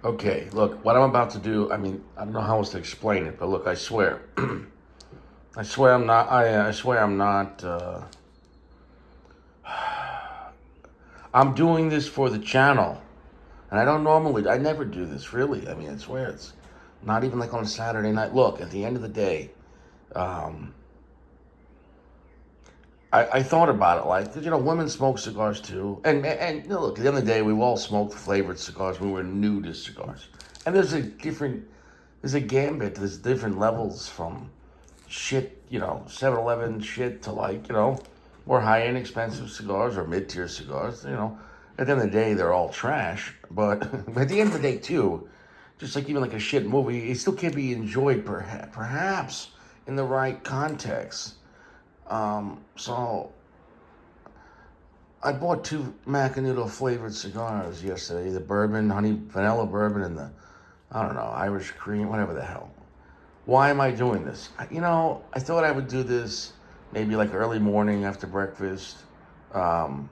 Okay, look, what I'm about to do, I mean, I don't know how else to explain it, but look, I swear. I swear I'm not, I swear I'm not, I'm doing this for the channel. And I never do this, really. I mean, I swear it's not even like on a Saturday night. Look, at the end of the day, um, I thought about it like, 'cause, women smoke cigars too. And look, at the end of the day, we've all smoked flavored cigars when we were new to cigars. And there's a gambit, there's different levels from shit, 7-Eleven shit to like, more high end expensive cigars or mid tier cigars. At the end of the day, they're all trash. But at the end of the day, too, just like even like a shit movie, it still can be enjoyed perhaps in the right context. So I bought two Macanudo flavored cigars yesterday, the bourbon, honey vanilla bourbon, and the, I don't know, Irish cream, whatever the hell. Why am I doing this? I thought I would do this maybe like early morning after breakfast. Um,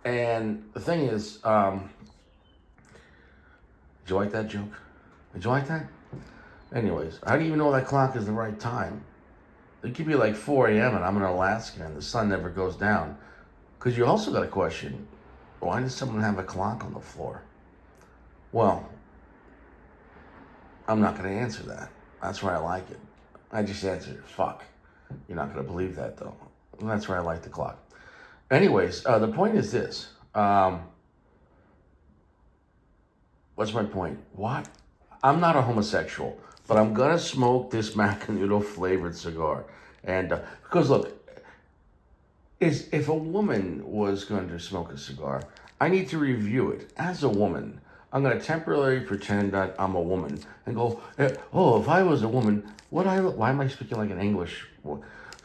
and the thing is, did you like that joke? Did you like that? Anyways, I don't even know that clock is the right time. It could be like 4 a.m. and I'm in Alaska and the sun never goes down. Because you also got a question, why does someone have a clock on the floor? Well, I'm not going to answer that. That's why I like it. I just answered, fuck. You're not going to believe that, though. And that's why I like the clock. Anyways, the point is this. What's my point? What? I'm not a homosexual, but I'm going to smoke this Macanudo flavored cigar. And because, look, if a woman was going to smoke a cigar, I need to review it. As a woman, I'm going to temporarily pretend that I'm a woman and go, oh, if I was a woman, why am I speaking like an English?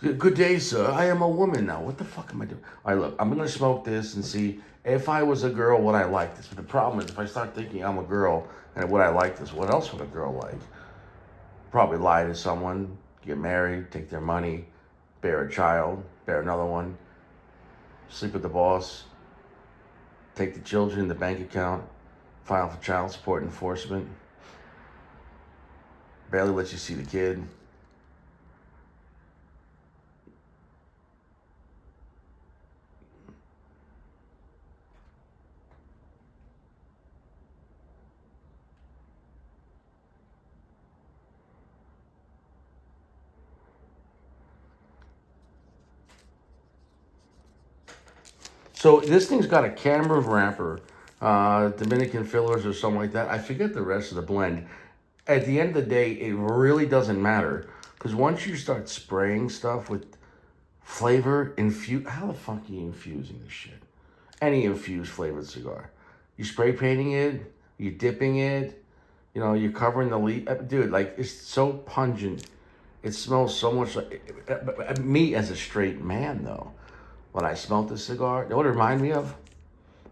Good day, sir. I am a woman now. What the fuck am I doing? All right, look, I'm going to smoke this and see if I was a girl, would I like this? But the problem is, if I start thinking I'm a girl and would I like this, what else would a girl like? Probably lie to someone, get married, take their money, bear a child, bear another one, sleep with the boss, take the children, the bank account, file for child support enforcement, barely let you see the kid. So this thing's got a camera wrapper, Dominican fillers or something like that. I forget the rest of the blend. At the end of the day, it really doesn't matter because once you start spraying stuff with flavor, how the fuck are you infusing this shit? Any infused flavored cigar. You spray painting it, you dipping it, you're covering the leaf. Dude, like, it's so pungent. It smells so much like me as a straight man, though. When I smelt this cigar, you know what it reminded me of?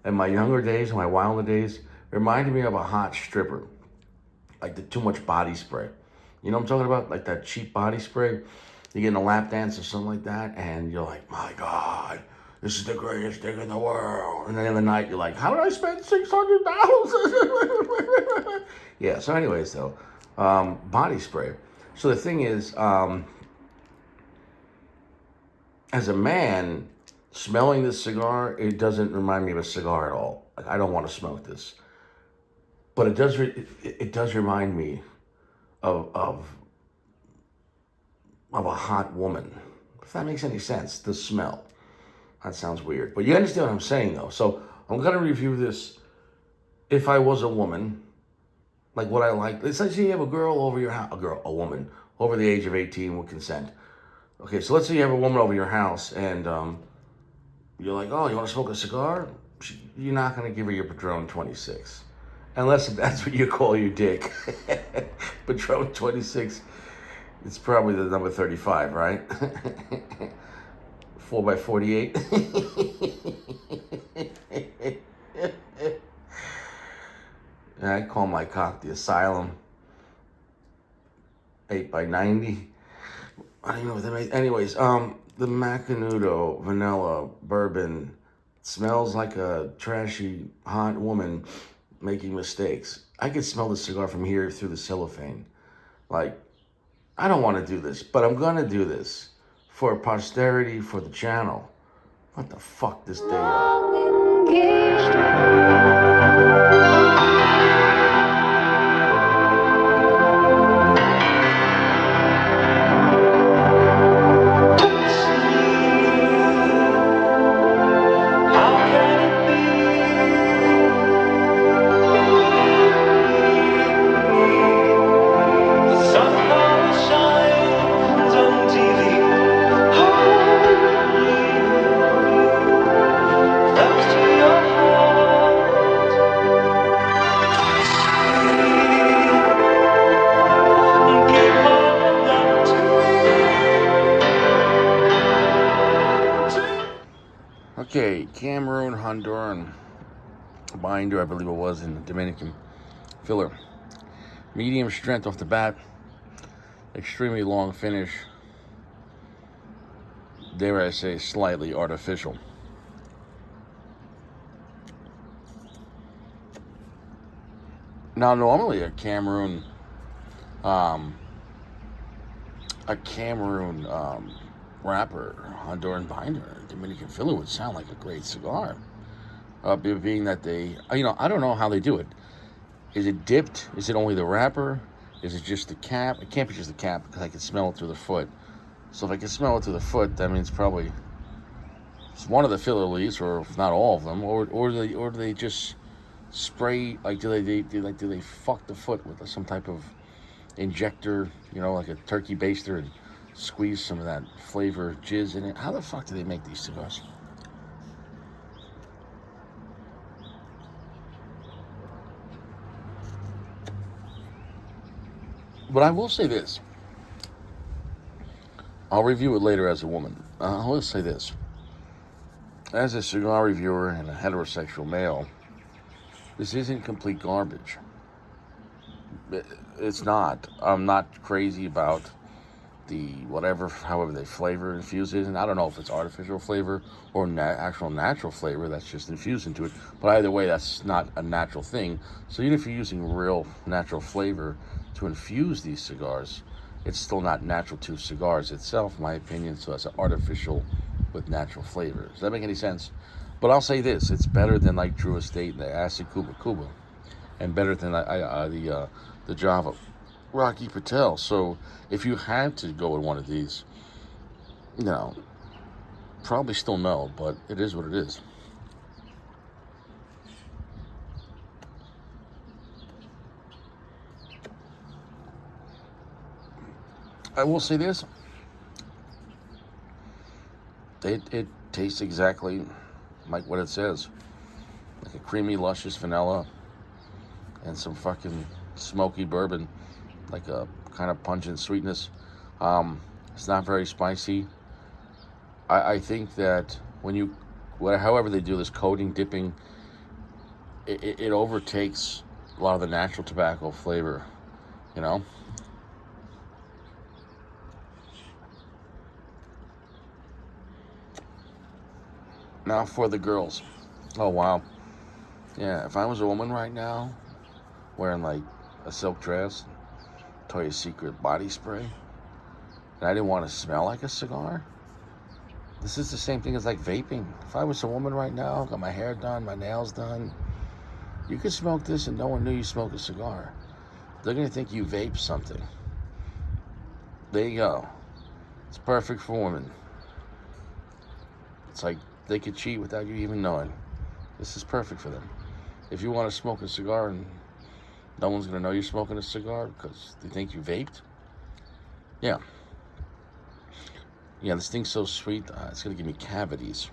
In my younger days, in my wilder days, it reminded me of a hot stripper. Like the too much body spray. You know what I'm talking about? Like that cheap body spray. You get in a lap dance or something like that, and you're like, my God, this is the greatest thing in the world. And then in the night, you're like, how did I spend $600? Yeah, so, anyways, though, body spray. So the thing is, as a man, smelling this cigar, it doesn't remind me of a cigar at all. Like, I don't want to smoke this. But it does remind me of, of of a hot woman. If that makes any sense, the smell. That sounds weird. But you understand what I'm saying, though. So I'm going to review this if I was a woman, like what I like. Let's say you have a girl over your house, a woman over the age of 18 with consent. Okay, so let's say you have a woman over your house and you're like, oh, you want to smoke a cigar? You're not going to give her your Patron 26. Unless that's what you call your dick. Patron 26. It's probably the number 35, right? 4 by 48. I call my cock the asylum. 8 by 90. I don't even know what that means. Anyways, the Macanudo Vanilla Bourbon smells like a trashy, hot woman making mistakes. I could smell the cigar from here through the cellophane. Like, I don't want to do this, but I'm gonna do this for posterity, for the channel. What the fuck this day up? Okay, Cameroon, Honduran binder, I believe it was, in the Dominican filler. Medium strength off the bat. Extremely long finish. Dare I say, slightly artificial. Now, normally a Cameroon wrapper, Honduran binder, Dominican filler would sound like a great cigar. Being that they, I don't know how they do it. Is it dipped? Is it only the wrapper? Is it just the cap? It can't be just the cap because I can smell it through the foot. So if I can smell it through the foot, that means probably it's one of the filler leaves, or if not all of them, or do they just spray? Like do they fuck the foot with some type of injector? Like a turkey baster, and squeeze some of that flavor jizz in it. How the fuck do they make these cigars? But I will say this. I'll review it later as a woman. I'll say this. As a cigar reviewer and a heterosexual male, this isn't complete garbage. It's not. I'm not crazy about the whatever, however they flavor infuse it. And I don't know if it's artificial flavor or actual natural flavor that's just infused into it. But either way, that's not a natural thing. So even if you're using real natural flavor to infuse these cigars, it's still not natural to cigars itself, in my opinion. So it's artificial with natural flavor. Does that make any sense? But I'll say this: it's better than like Drew Estate and the Acid Cuba, and better than the Java Rocky Patel. So if you had to go with one of these, probably still no, but it is what it is. I will say this. It tastes exactly like what it says. Like a creamy, luscious vanilla and some fucking smoky bourbon. Like a kind of pungent sweetness. It's not very spicy. I think that however they do this coating, dipping, it overtakes a lot of the natural tobacco flavor, Now for the girls. Oh, wow. Yeah, if I was a woman right now, wearing like a silk dress, Victoria's Secret body spray, and I didn't want to smell like a cigar, this is the same thing as like vaping. If I was a woman right now, got my hair done, my nails done, you could smoke this and no one knew you smoked a cigar. They're going to think you vape something. There you go. It's perfect for women. It's like they could cheat without you even knowing. This is perfect for them. If you want to smoke a cigar and no one's going to know you're smoking a cigar because they think you vaped, yeah, this thing's so sweet, it's going to give me cavities.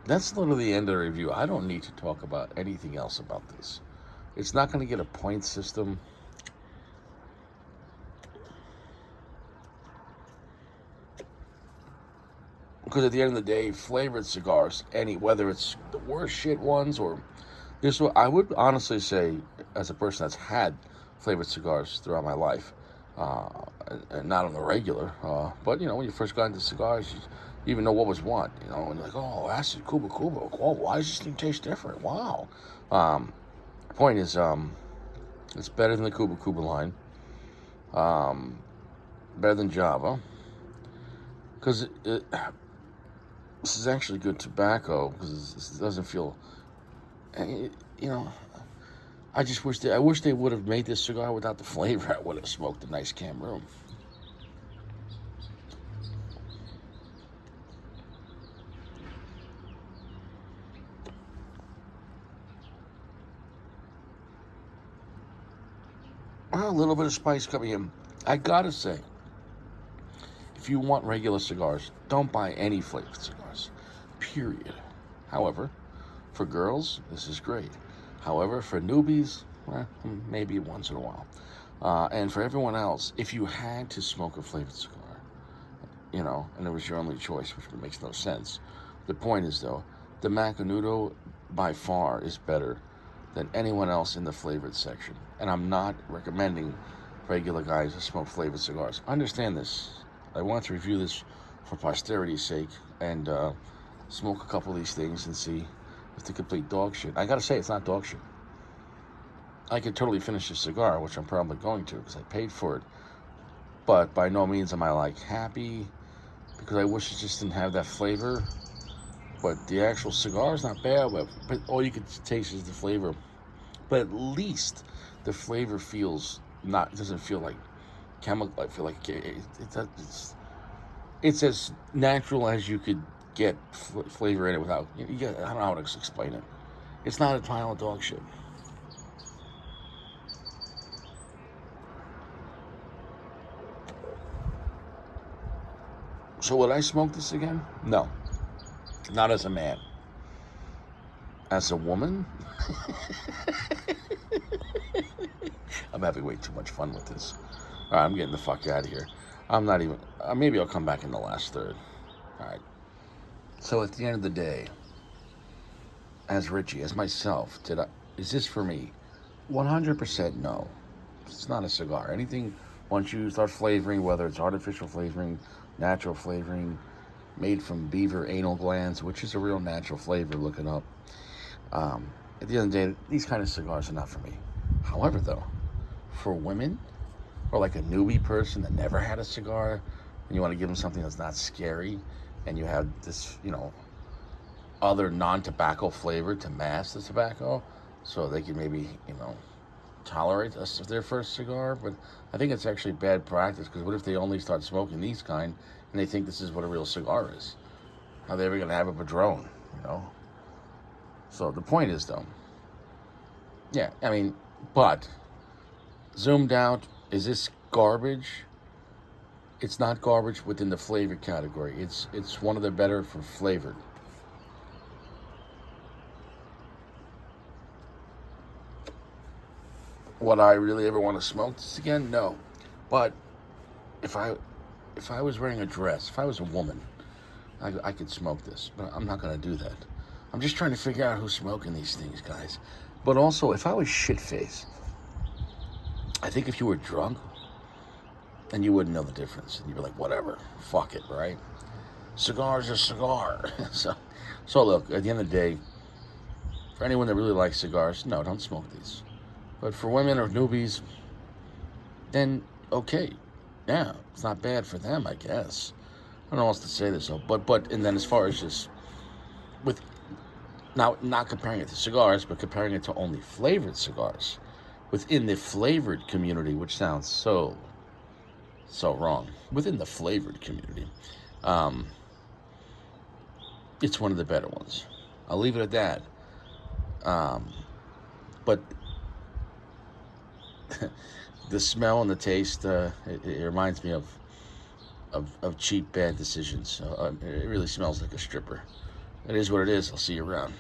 That's literally the end of the review. I don't need to talk about anything else about this. It's not going to get a point system. Because at the end of the day, flavored cigars, whether it's the worst shit ones or this one, I would honestly say, as a person that's had flavored cigars throughout my life, and not on the regular, but when you first got into cigars, even know what was what, you know, and like, oh, acid Cuba Cuba. Oh, why does this thing taste different? Wow. Point is, it's better than the Cuba Cuba line. Better than Java, because this is actually good tobacco, because it doesn't feel, you know. I wish they would have made this cigar without the flavor. I would have smoked a nice Cameroon. Well, a little bit of spice coming in. I gotta say, if you want regular cigars, don't buy any flavored cigars. Period. However, for girls, this is great. However, for newbies, maybe once in a while. And for everyone else, if you had to smoke a flavored cigar, you know, and it was your only choice, which makes no sense. The point is, though, the Macanudo by far is better than anyone else in the flavored section. And I'm not recommending regular guys to smoke flavored cigars. Understand this. I want to review this for posterity's sake and smoke a couple of these things and see if they're complete dog shit. I gotta say, it's not dog shit. I could totally finish this cigar, which I'm probably going to because I paid for it. But by no means am I like happy, because I wish it just didn't have that flavor. But the actual cigar is not bad, but all you can taste is the flavor. But at least the flavor feels not, it doesn't feel like chemical. I feel like it's as natural as you could get flavor in it without, I don't know how to explain it. It's not a pile of dog shit. So would I smoke this again? No. Not as a man. As a woman? I'm having way too much fun with this. All right, I'm getting the fuck out of here. I'm not even, maybe I'll come back in the last third. All right. So at the end of the day, as Richie, as myself, is this for me? 100% no. It's not a cigar. Anything, once you start flavoring, whether it's artificial flavoring, natural flavoring, made from beaver anal glands, which is a real natural flavor, look it up. At the end of the day, these kind of cigars are not for me. However, though, for women, or like a newbie person that never had a cigar, and you want to give them something that's not scary, and you have this, you know, other non-tobacco flavor to mask the tobacco, so they can maybe, you know, tolerate their first cigar. But I think it's actually bad practice, because what if they only start smoking these kind, and they think this is what a real cigar is? How are they ever going to have a Padron, you know? So the point is, though, yeah, I mean, but zoomed out, is this garbage? It's not garbage within the flavor category. It's one of the better for flavored. Would I really ever want to smoke this again? No. But if I was wearing a dress, if I was a woman, I could smoke this. But I'm not going to do that. I'm just trying to figure out who's smoking these things, guys. But also, if I was shit-faced, I think if you were drunk, then you wouldn't know the difference. And you'd be like, whatever, fuck it, right? Cigar's a cigar. So look, at the end of the day, for anyone that really likes cigars, no, don't smoke these. But for women or newbies, then okay. Yeah, it's not bad for them, I guess. I don't know what else to say this, though. But and then as far as just with, now not comparing it to cigars, but comparing it to only flavored cigars within the flavored community, which sounds so wrong. Within the flavored community, it's one of the better ones. I'll leave it at that. But the smell and the taste, it reminds me of cheap, bad decisions. It really smells like a stripper. It is what it is. I'll see you around.